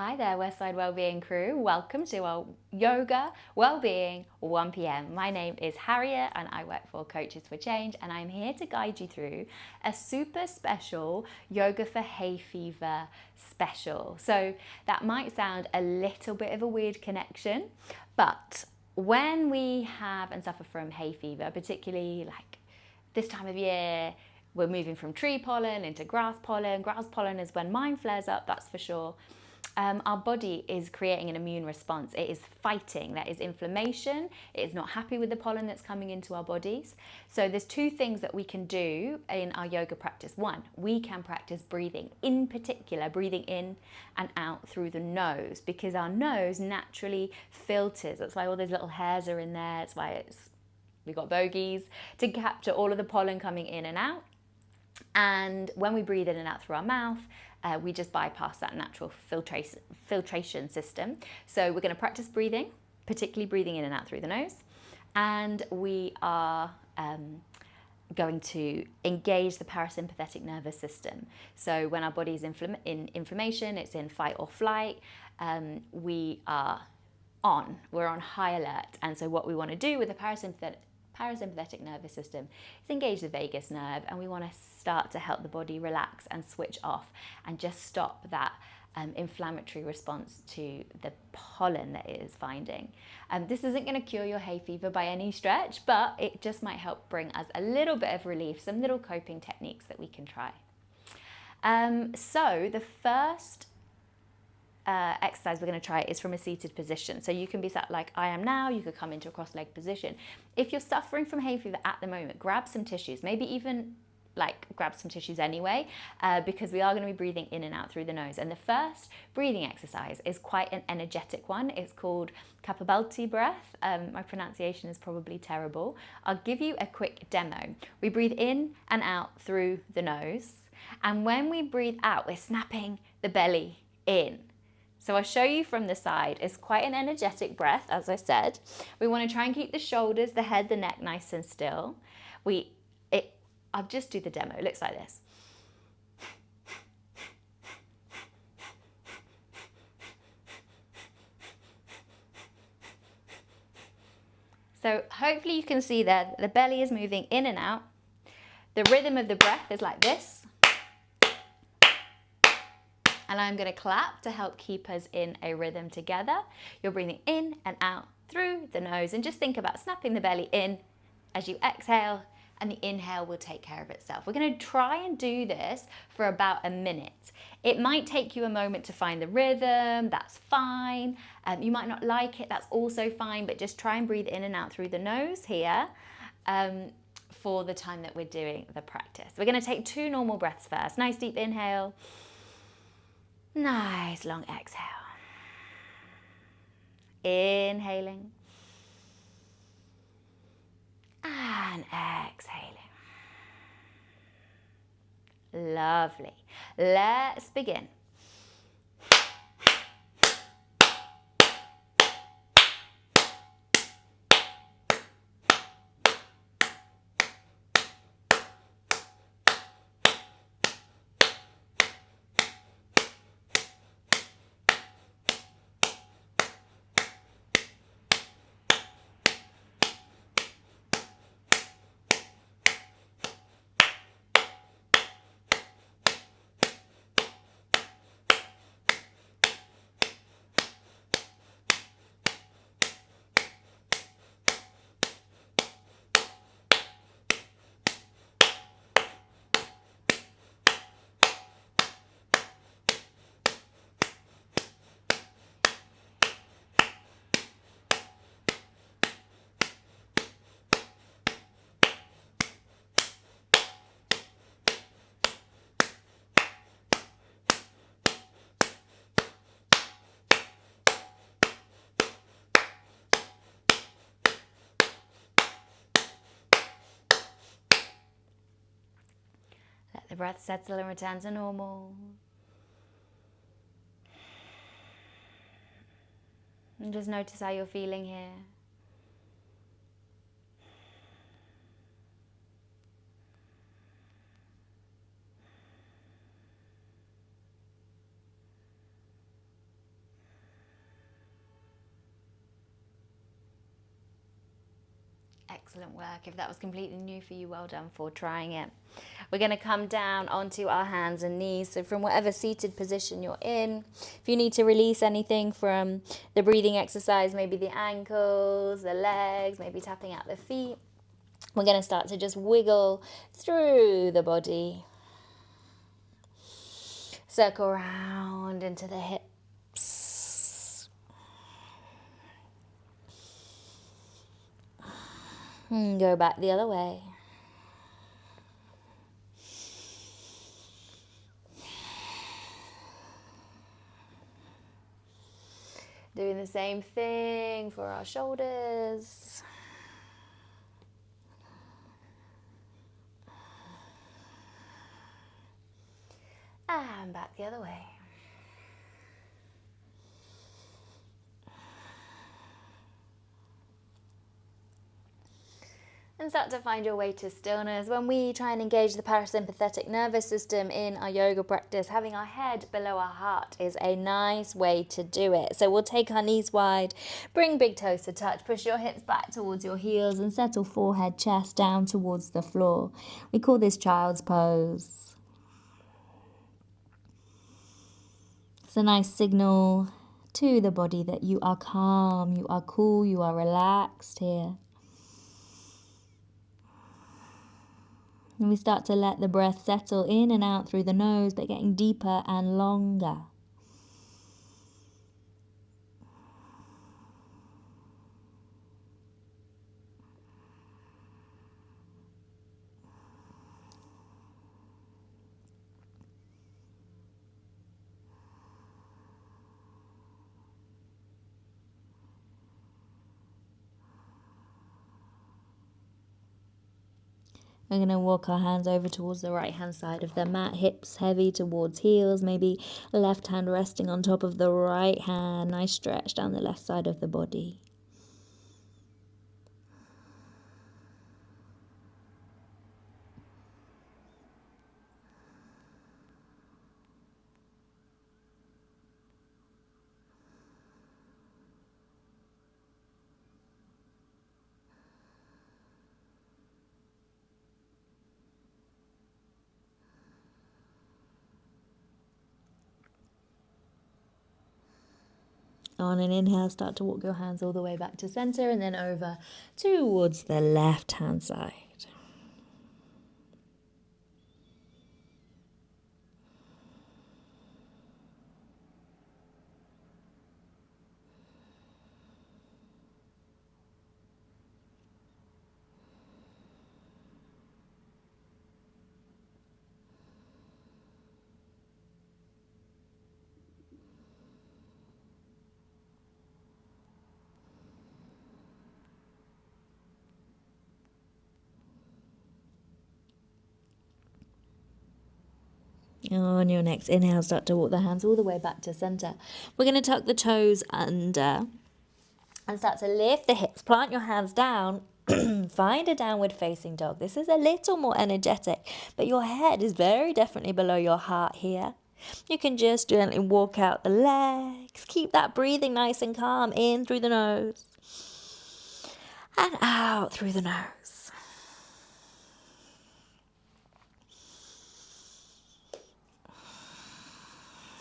Hi there, Westside Wellbeing crew. Welcome to our Yoga Wellbeing 1 p.m. My name is Harriette and I work for Coaches for Change, and I'm here to guide you through a super special Yoga for Hayfever special. So that might sound a little bit of a weird connection, but when we have and suffer from hay fever, particularly like this time of year, we're moving from tree pollen into grass pollen. Grass pollen is when mine flares up, that's for sure. Our body is creating an immune response. It is fighting. There is inflammation. It is not happy with the pollen that's coming into our bodies. So there's two things that we can do in our yoga practice. One, we can practice breathing, in particular, breathing in and out through the nose, because our nose naturally filters. That's why all those little hairs are in there. That's why we've got bogies to capture all of the pollen coming in and out. And when we breathe in and out through our mouth, we just bypass that natural filtration system. So we're going to practice breathing, particularly breathing in and out through the nose. And we are going to engage the parasympathetic nervous system. So when our body is in inflammation, it's in fight or flight, we're on high alert. And so what we want to do with the parasympathetic nervous system is engage the vagus nerve, and we want to start to help the body relax and switch off and just stop that inflammatory response to the pollen that it is finding. This isn't going to cure your hay fever by any stretch, but it just might help bring us a little bit of relief, some little coping techniques that we can try. So the first exercise we're going to try is from a seated position. So you can be sat like I am now, you could come into a cross-legged position. If you're suffering from hay fever at the moment, grab some tissues, maybe even grab some tissues anyway, because we are going to be breathing in and out through the nose. And the first breathing exercise is quite an energetic one. It's called Kapalbhati breath. My pronunciation is probably terrible. I'll give you a quick demo. We breathe in and out through the nose, and when we breathe out, we're snapping the belly in. So I'll show you from the side. It's quite an energetic breath, as I said. We want to try and keep the shoulders, the head, the neck nice and still. I'll just do the demo. It looks like this. So hopefully you can see there, the belly is moving in and out. The rhythm of the breath is like this. And I'm going to clap to help keep us in a rhythm together. You're breathing in and out through the nose, and just think about snapping the belly in as you exhale, and the inhale will take care of itself. We're going to try and do this for about a minute. It might take you a moment to find the rhythm, that's fine. You might not like it, that's also fine, but just try and breathe in and out through the nose here for the time that we're doing the practice. We're going to take 2 normal breaths first. Nice deep inhale. Nice long exhale. Inhaling and exhaling. Lovely. Let's begin. Let the breath settle and return to normal. And just notice how you're feeling here. Excellent work. If that was completely new for you, well done for trying it. We're going to come down onto our hands and knees. So from whatever seated position you're in, if you need to release anything from the breathing exercise, maybe the ankles, the legs, maybe tapping out the feet, we're going to start to just wiggle through the body. Circle around into the hips. And go back the other way. Doing the same thing for our shoulders. And back the other way. And start to find your way to stillness. When we try and engage the parasympathetic nervous system in our yoga practice, having our head below our heart is a nice way to do it. So we'll take our knees wide, bring big toes to touch, push your hips back towards your heels and settle forehead, chest down towards the floor. We call this child's pose. It's a nice signal to the body that you are calm, you are cool, you are relaxed here. And we start to let the breath settle in and out through the nose, but getting deeper and longer. We're going to walk our hands over towards the right hand side of the mat, hips heavy towards heels, maybe left hand resting on top of the right hand, nice stretch down the left side of the body. On an inhale, start to walk your hands all the way back to center and then over towards the left hand side. On your next inhale, start to walk the hands all the way back to center. We're going to tuck the toes under and start to lift the hips. Plant your hands down. Find a downward facing dog. This is a little more energetic, but your head is very definitely below your heart here. You can just gently walk out the legs. Keep that breathing nice and calm in through the nose and out through the nose.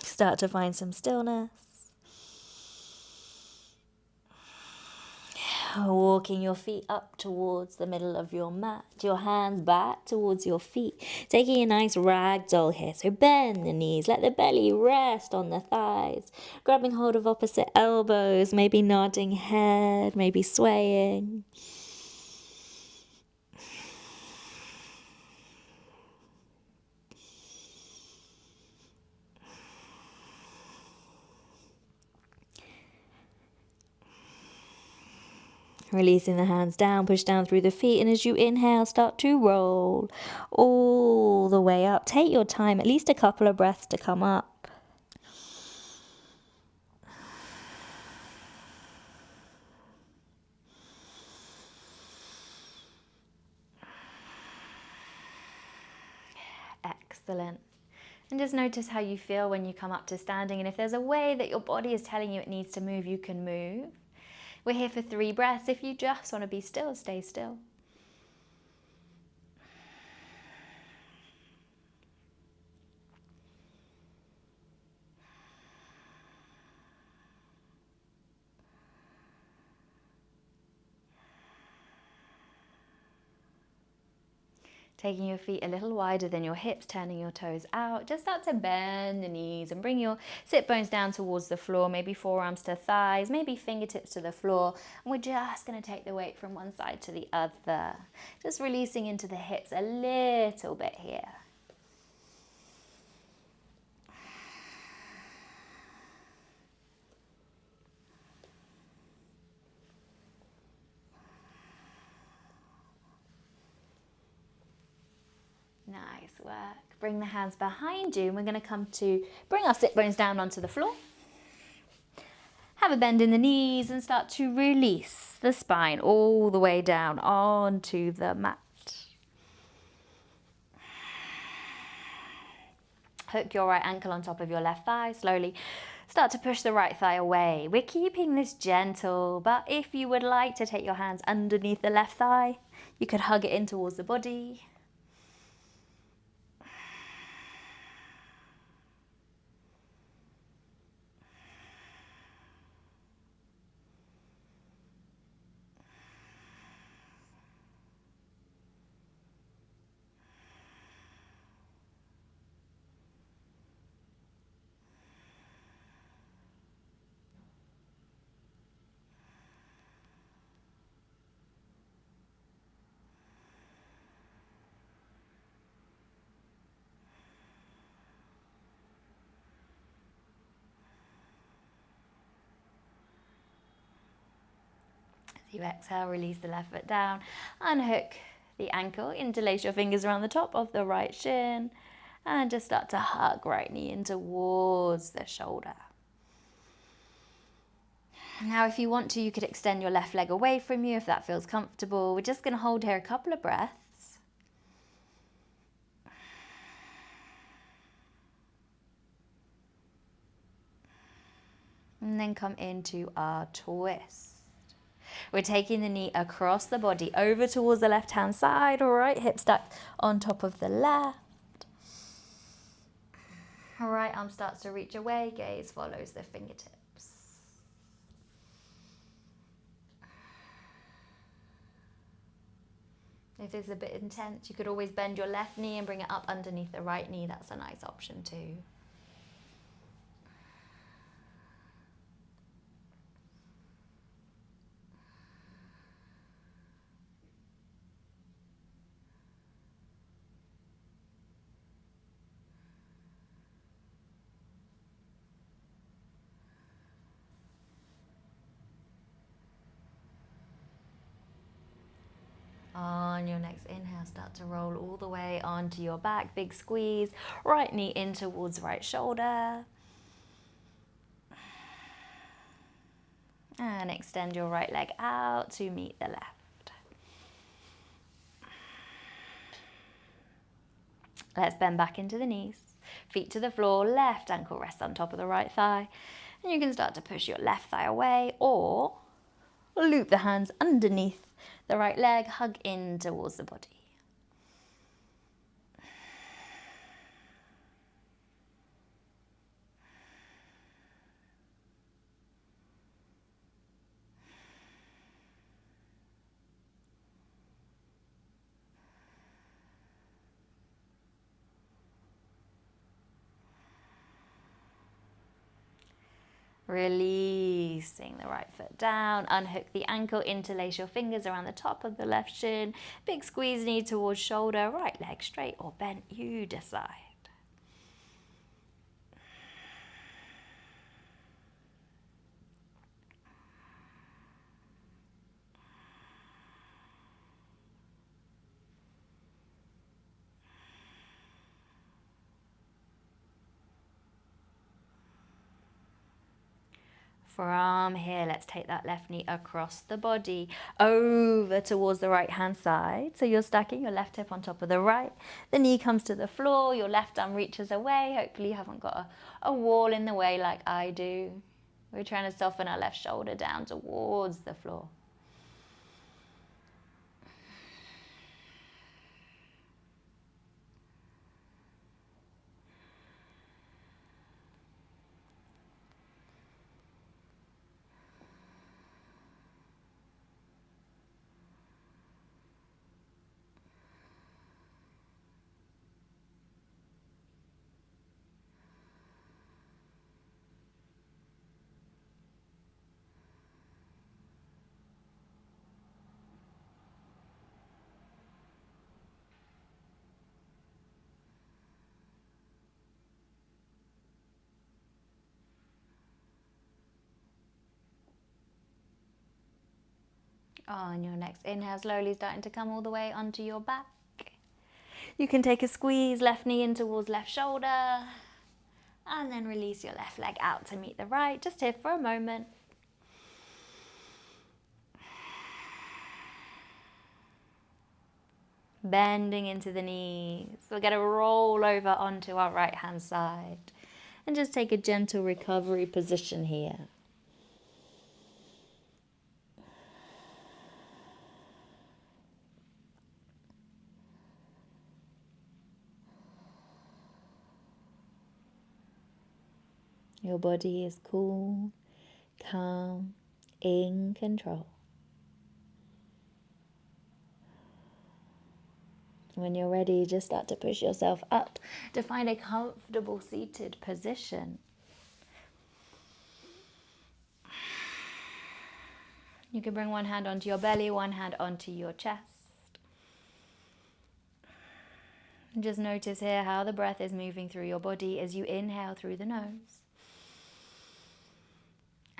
Start to find some stillness. Walking your feet up towards the middle of your mat, your hands back towards your feet, taking a nice ragdoll here. So bend the knees, let the belly rest on the thighs, grabbing hold of opposite elbows, maybe nodding head, maybe swaying. Releasing the hands down, push down through the feet, and as you inhale, start to roll all the way up. Take your time, at least a couple of breaths to come up. Excellent. And just notice how you feel when you come up to standing, and if there's a way that your body is telling you it needs to move, you can move. We're here for 3 breaths. If you just want to be still, stay still. Taking your feet a little wider than your hips, turning your toes out. Just start to bend the knees and bring your sit bones down towards the floor, maybe forearms to thighs, maybe fingertips to the floor. And we're just going to take the weight from one side to the other. Just releasing into the hips a little bit here. Nice work. Bring the hands behind you and we're going to come to bring our sit bones down onto the floor. Have a bend in the knees and start to release the spine all the way down onto the mat. Hook your right ankle on top of your left thigh. Slowly start to push the right thigh away. We're keeping this gentle, but if you would like to take your hands underneath the left thigh, you could hug it in towards the body. As you exhale, release the left foot down, unhook the ankle, interlace your fingers around the top of the right shin, and just start to hug right knee in towards the shoulder. Now, if you want to, you could extend your left leg away from you if that feels comfortable. We're just going to hold here a couple of breaths. And then come into our twist. We're taking the knee across the body over towards the left-hand side, all right, hip stacked on top of the left. All right, arm starts to reach away, gaze follows the fingertips. If this is a bit intense, you could always bend your left knee and bring it up underneath the right knee. That's a nice option too. On your next inhale, start to roll all the way onto your back. Big squeeze, right knee in towards right shoulder. And extend your right leg out to meet the left. Let's bend back into the knees. Feet to the floor, left ankle rests on top of the right thigh. And you can start to push your left thigh away or loop the hands underneath the right leg, hug in towards the body. Releasing the right foot down, unhook the ankle, interlace your fingers around the top of the left shin, big squeeze knee towards shoulder, right leg straight or bent, you decide. From here, let's take that left knee across the body, over towards the right hand side. So you're stacking your left hip on top of the right. The knee comes to the floor, your left arm reaches away. Hopefully you haven't got a wall in the way like I do. We're trying to soften our left shoulder down towards the floor. On your next inhale, slowly starting to come all the way onto your back. You can take a squeeze, left knee in towards left shoulder, and then release your left leg out to meet the right. Just here for a moment. Bending into the knees. We're going to roll over onto our right hand side and just take a gentle recovery position here. Your body is cool, calm, in control. When you're ready, just start to push yourself up to find a comfortable seated position. You can bring one hand onto your belly, one hand onto your chest. And just notice here how the breath is moving through your body as you inhale through the nose.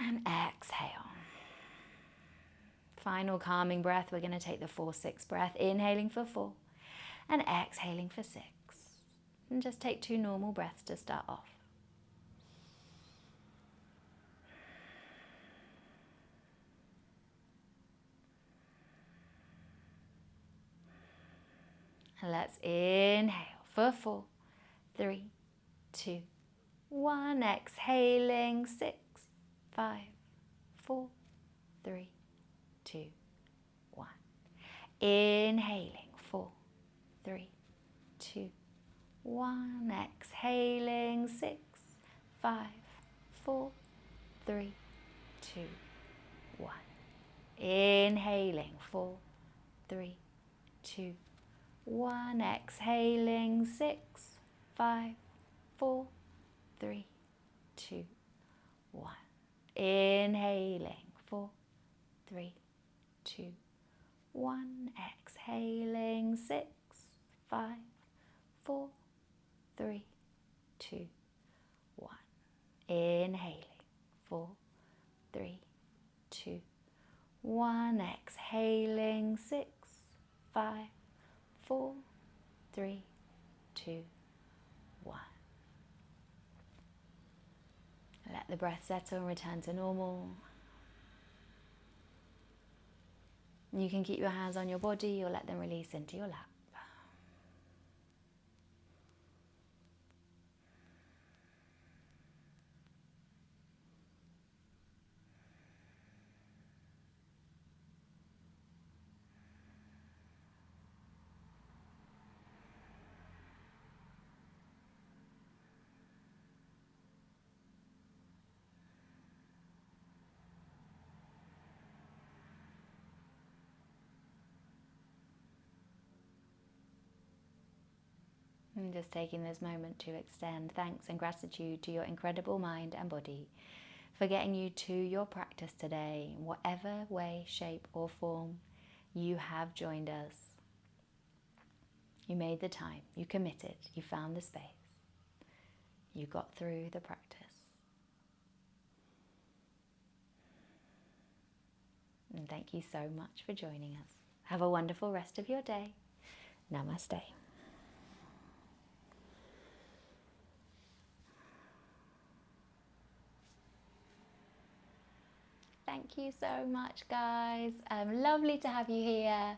And exhale. Final calming breath. We're going to take the 4-6 breath, inhaling for 4 and exhaling for 6. And just take 2 normal breaths to start off. And let's inhale for 4, 3, 2, 1. Exhaling 6, 5, 4, 3, 2, 1. Inhaling 4, 3, 2, 1. Exhaling 6, 5, 4, 3, 2, 1. Inhaling 4, 3, 2, 1. Exhaling 6, 5, 4, 3, 2, 1. Inhaling 4, 3, 2, 1. Exhaling 6, 5, 4, 3, 2, 1. Inhaling 4, 3, 2, 1. Exhaling 6, 5, 4, 3, 2, 1. Let the breath settle and return to normal. You can keep your hands on your body or let them release into your lap. And just taking this moment to extend thanks and gratitude to your incredible mind and body for getting you to your practice today in whatever way, shape or form you have joined us. You made the time, you committed, you found the space, you got through the practice. And thank you so much for joining us. Have a wonderful rest of your day. Namaste. Thank you so much, guys. Lovely to have you here.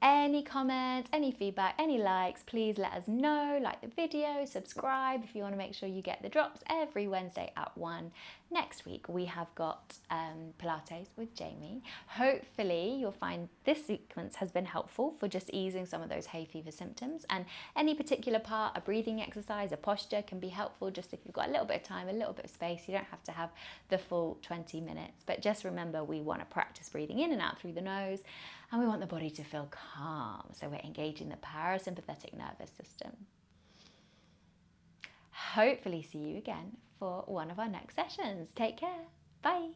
Any comments, any feedback, any likes, please let us know. Like the video, subscribe if you want to make sure you get the drops every Wednesday at 1. Next week we have got Pilates with Jamie. Hopefully you'll find this sequence has been helpful for just easing some of those hay fever symptoms, and any particular part, a breathing exercise, a posture can be helpful just if you've got a little bit of time, a little bit of space. You don't have to have the full 20 minutes, but just remember we want to practice breathing in and out through the nose, and we want the body to feel calm, so we're engaging the parasympathetic nervous system. Hopefully see you again for one of our next sessions. Take care. Bye.